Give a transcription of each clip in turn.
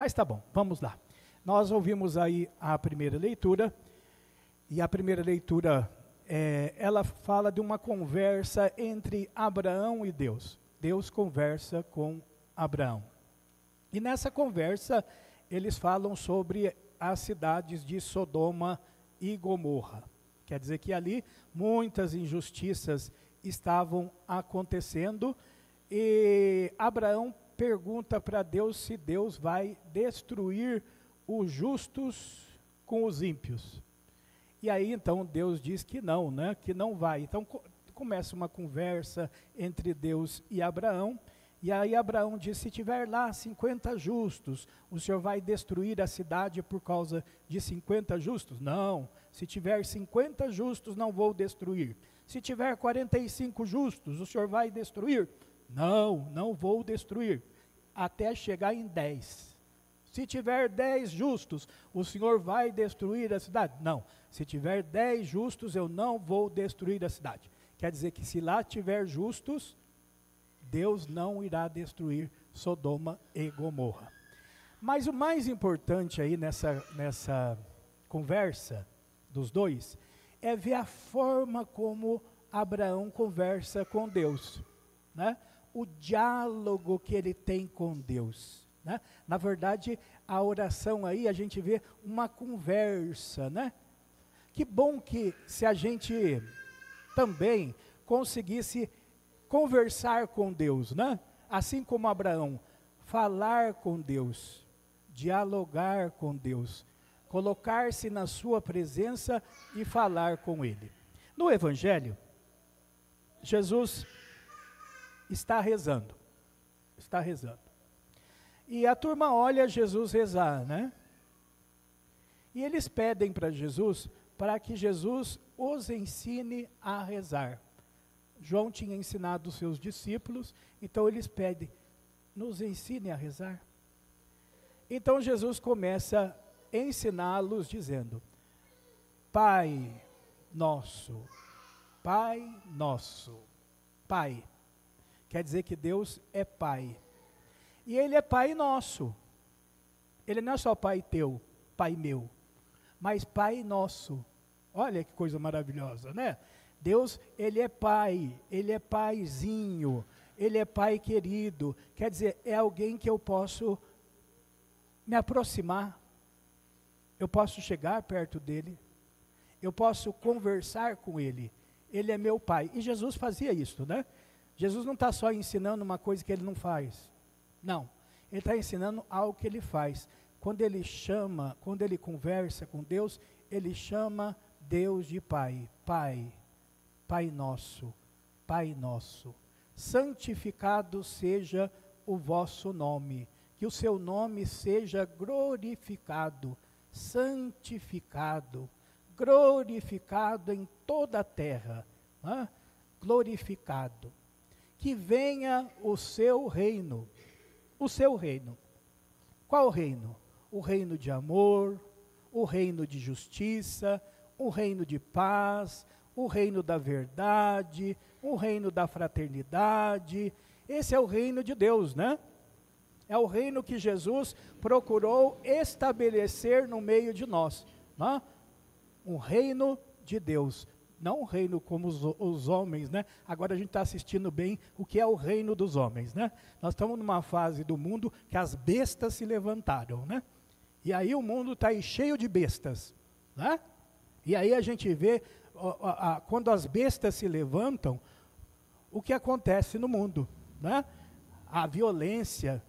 Mas tá bom, vamos lá. Nós ouvimos aí a primeira leitura, e a primeira leitura, ela fala de uma conversa entre Abraão e Deus. Deus conversa com Abraão. E nessa conversa, eles falam sobre as cidades de Sodoma e Gomorra. Quer dizer que ali muitas injustiças estavam acontecendo, e Abraão pergunta para Deus se Deus vai destruir os justos com os ímpios. E aí então Deus diz que não, né? Que não vai. Então começa uma conversa entre Deus e Abraão. E aí Abraão diz: se tiver lá 50 justos, o Senhor vai destruir a cidade por causa de 50 justos? Não. Se tiver 50 justos, não vou destruir. Se tiver 45 justos, o Senhor vai destruir? Não, não vou destruir, até chegar em 10. Se tiver 10 justos, o Senhor vai destruir a cidade? Não, se tiver 10 justos, eu não vou destruir a cidade. Quer dizer que se lá tiver justos, Deus não irá destruir Sodoma e Gomorra. Mas o mais importante aí nessa conversa dos dois, é ver a forma como Abraão conversa com Deus, né? O diálogo que ele tem com Deus, né? Na verdade, a oração aí, a gente vê uma conversa, né? Que bom que se a gente também conseguisse conversar com Deus, né? Assim como Abraão, falar com Deus, dialogar com Deus, colocar-se na sua presença e falar com Ele. No Evangelho, Jesus está rezando. E a turma olha Jesus rezar, né? E eles pedem para Jesus, para que Jesus os ensine a rezar. João tinha ensinado os seus discípulos, então eles pedem: nos ensine a rezar. Então Jesus começa a ensiná-los dizendo: Pai nosso, Pai nosso, Pai. Quer dizer que Deus é Pai. E Ele é Pai nosso. Ele não é só Pai teu, Pai meu, mas Pai nosso. Olha que coisa maravilhosa, né? Deus, Ele é Pai, Ele é Paizinho, Ele é Pai querido. Quer dizer, é alguém que eu posso me aproximar, eu posso chegar perto dEle, eu posso conversar com Ele. Ele é meu Pai. E Jesus fazia isso, né? Jesus não está só ensinando uma coisa que Ele não faz. Não, Ele está ensinando algo que Ele faz. Quando Ele chama, quando Ele conversa com Deus, Ele chama Deus de Pai. Pai, Pai nosso, Pai nosso. Santificado seja o vosso nome. Que o seu nome seja glorificado, santificado, glorificado em toda a terra. Né? Glorificado. Que venha o seu reino. O seu reino. Qual reino? O reino de amor, o reino de justiça, o reino de paz, o reino da verdade, o reino da fraternidade. Esse é o reino de Deus, né? É o reino que Jesus procurou estabelecer no meio de nós, né? Um reino de Deus. Não um reino como os homens, né? Agora a gente está assistindo bem o que é o reino dos homens, né? Nós estamos numa fase do mundo que as bestas se levantaram, né? E aí o mundo está cheio de bestas, né? E aí a gente vê, quando as bestas se levantam, o que acontece no mundo, né? A violência,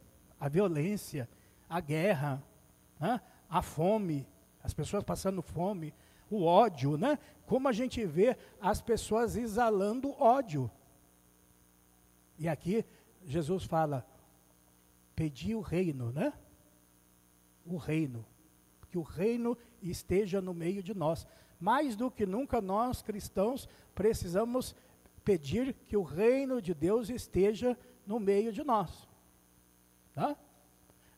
a guerra, né? A fome, as pessoas passando fome, o ódio, né? Como a gente vê as pessoas exalando ódio. E aqui Jesus fala: pedi o reino, né? O reino. Que o reino esteja no meio de nós. Mais do que nunca nós cristãos precisamos pedir que o reino de Deus esteja no meio de nós. Tá?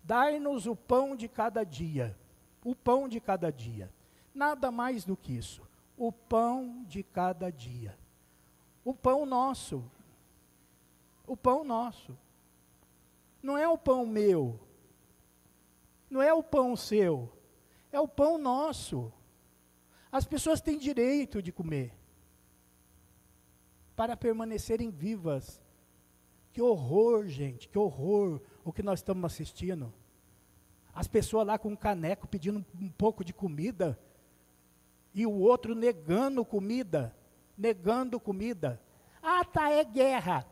Dai-nos o pão de cada dia. O pão de cada dia. Nada mais do que isso. O pão de cada dia. O pão nosso. O pão nosso. Não é o pão meu. não é o pão seu, é o pão nosso. As pessoas têm direito de comer, para permanecerem vivas. Que horror, gente, que horror o que nós estamos assistindo. As pessoas lá com um caneco pedindo um pouco de comida, e o outro negando comida, negando comida. Ah, tá, é guerra.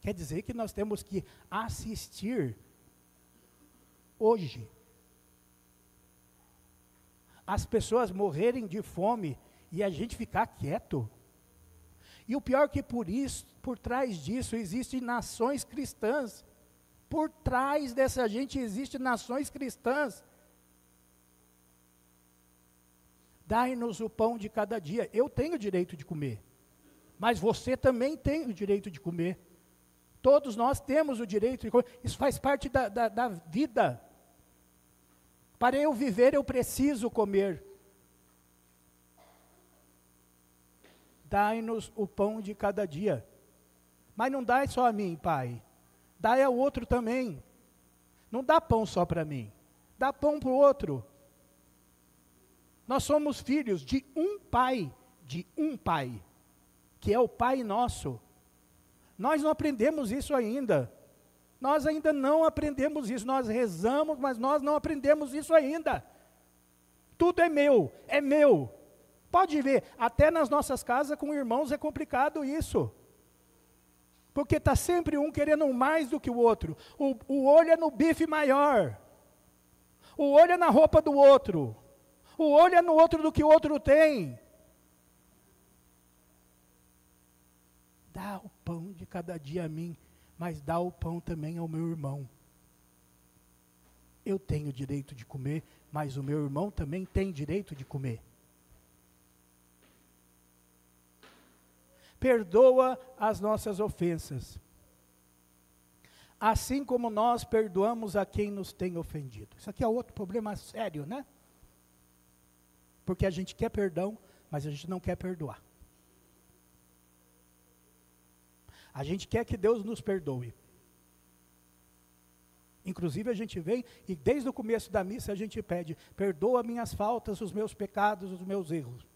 Quer dizer que nós temos que assistir hoje as pessoas morrerem de fome e a gente ficar quieto. E o pior que por trás disso existem nações cristãs. Por trás dessa gente existem nações cristãs. Dai-nos o pão de cada dia. Eu tenho o direito de comer, mas você também tem o direito de comer. Todos nós temos o direito de comer. Isso faz parte da vida. Para eu viver, eu preciso comer. Dai-nos o pão de cada dia. Mas não dá só a mim, Pai. Dá ao outro também. Não dá pão só para mim. Dá pão para o outro. Nós somos filhos de um Pai, que é o Pai nosso. Nós não aprendemos isso ainda. Nós ainda não aprendemos isso. Nós rezamos, mas nós não aprendemos isso ainda. Tudo é meu, é meu. Pode ver, até nas nossas casas com irmãos é complicado isso. Porque está sempre um querendo mais do que o outro. O olho é no bife maior. O olho é na roupa do outro. O olho é no outro do que o outro tem. Dá o pão de cada dia a mim, mas dá o pão também ao meu irmão. Eu tenho direito de comer, mas o meu irmão também tem direito de comer. Perdoa as nossas ofensas, assim como nós perdoamos a quem nos tem ofendido. Isso aqui é outro problema sério, né? Porque a gente quer perdão, mas a gente não quer perdoar. A gente quer que Deus nos perdoe. Inclusive a gente vem e desde o começo da missa a gente pede: perdoa minhas faltas, os meus pecados, os meus erros.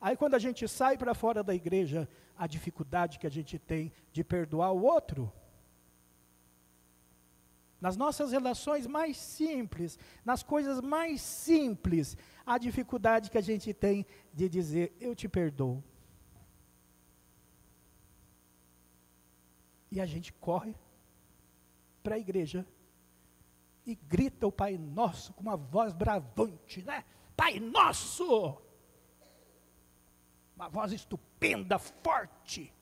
Aí quando a gente sai para fora da igreja, a dificuldade que a gente tem de perdoar o outro, nas nossas relações mais simples, nas coisas mais simples, a dificuldade que a gente tem de dizer: eu te perdoo. E a gente corre para a igreja e grita o Pai Nosso com uma voz bravante, né? Pai Nosso! Uma voz estupenda, forte.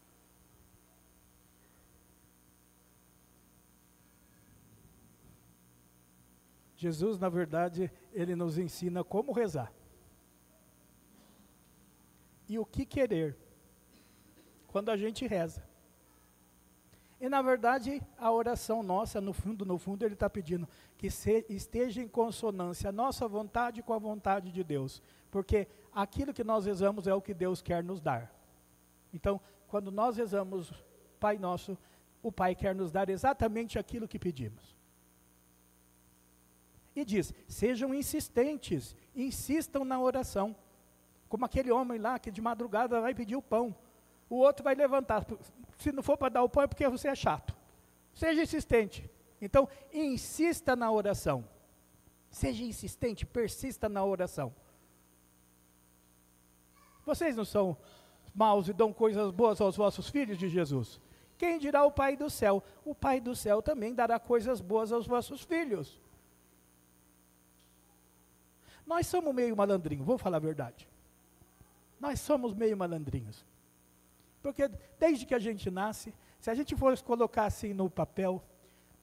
Jesus, na verdade, ele nos ensina como rezar. E o que querer quando a gente reza. E, na verdade, a oração nossa, no fundo, ele está pedindo que esteja em consonância a nossa vontade com a vontade de Deus. Porque aquilo que nós rezamos é o que Deus quer nos dar. Então, quando nós rezamos Pai Nosso, o Pai quer nos dar exatamente aquilo que pedimos. E diz: sejam insistentes, insistam na oração. Como aquele homem lá que de madrugada vai pedir o pão. O outro vai levantar. Se não for para dar o pão é porque você é chato. Seja insistente. Então, insista na oração. Seja insistente, persista na oração. Vocês não são maus e dão coisas boas aos vossos filhos de Jesus? Quem dirá o Pai do céu? O Pai do céu também dará coisas boas aos vossos filhos. Nós somos meio malandrinhos, vou falar a verdade. Nós somos meio malandrinhos. Porque desde que a gente nasce, se a gente fosse colocar assim no papel,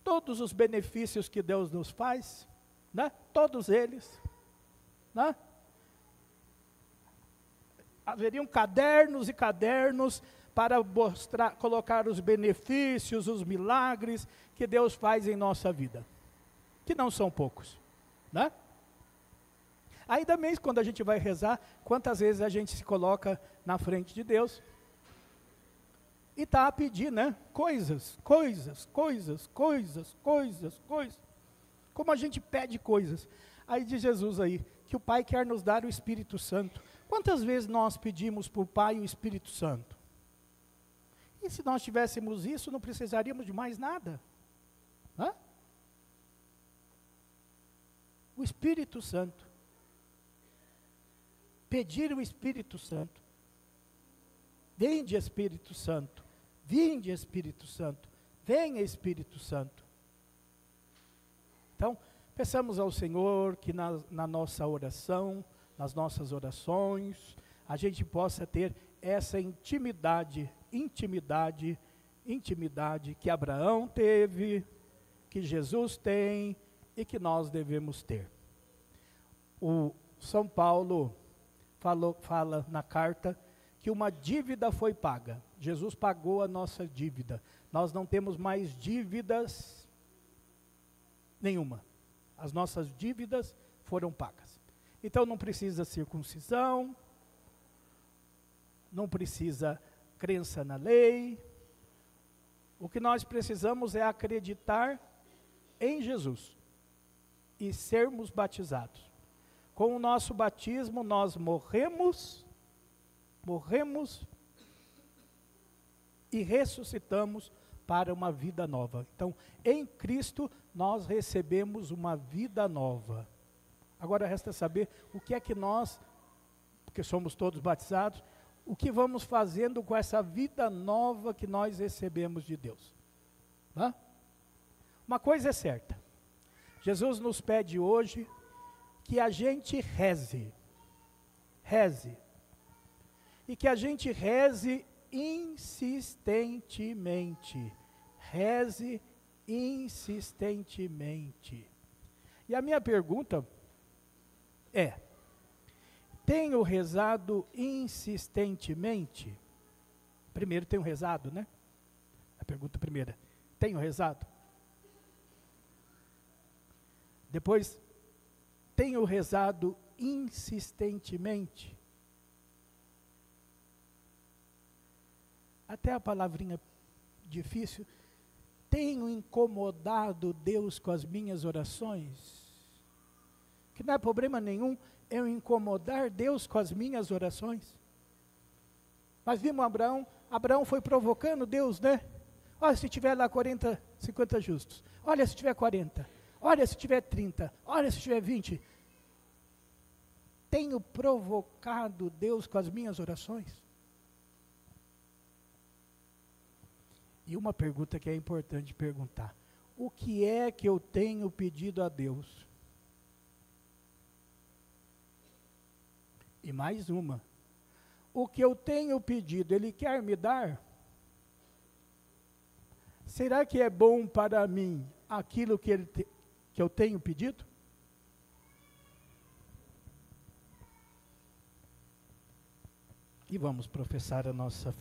todos os benefícios que Deus nos faz, né? Todos eles, né? Haveriam cadernos e cadernos para mostrar, colocar os benefícios, os milagres que Deus faz em nossa vida, que não são poucos, né? Ainda mesmo quando a gente vai rezar, quantas vezes a gente se coloca na frente de Deus E está a pedir, né? Coisas. Como a gente pede coisas. Aí diz Jesus aí, que o Pai quer nos dar o Espírito Santo. Quantas vezes nós pedimos para o Pai o Espírito Santo? E se nós tivéssemos isso, não precisaríamos de mais nada. Hã? O Espírito Santo. Pedir o Espírito Santo. Vinde Espírito Santo. Vinde Espírito Santo. Venha Espírito Santo. Então, peçamos ao Senhor que na nossa oração, nas nossas orações, a gente possa ter essa intimidade que Abraão teve, que Jesus tem e que nós devemos ter. O São Paulo fala na carta que uma dívida foi paga. Jesus pagou a nossa dívida. Nós não temos mais dívidas nenhuma. As nossas dívidas foram pagas. Então não precisa circuncisão, não precisa crença na lei. O que nós precisamos é acreditar em Jesus e sermos batizados. Com o nosso batismo nós morremos e ressuscitamos para uma vida nova. Então, em Cristo nós recebemos uma vida nova. Agora resta saber o que é que nós, porque somos todos batizados, o que vamos fazendo com essa vida nova que nós recebemos de Deus. Hã? Uma coisa é certa, Jesus nos pede hoje que a gente reze, e que a gente reze insistentemente, E a minha pergunta é, tenho rezado insistentemente? Primeiro, tenho rezado, né? A pergunta primeira, tenho rezado? Depois, tenho rezado insistentemente? Até a palavrinha difícil, tenho incomodado Deus com as minhas orações? Que não é problema nenhum eu incomodar Deus com as minhas orações. Mas vimos Abraão foi provocando Deus, né? Olha, se tiver lá 40, 50 justos. Olha, se tiver 40. Olha, se tiver 30. Olha, se tiver 20. Tenho provocado Deus com as minhas orações? E uma pergunta que é importante perguntar. O que é que eu tenho pedido a Deus? E mais uma. O que eu tenho pedido, Ele quer me dar? Será que é bom para mim aquilo que eu tenho pedido? E vamos professar a nossa fé.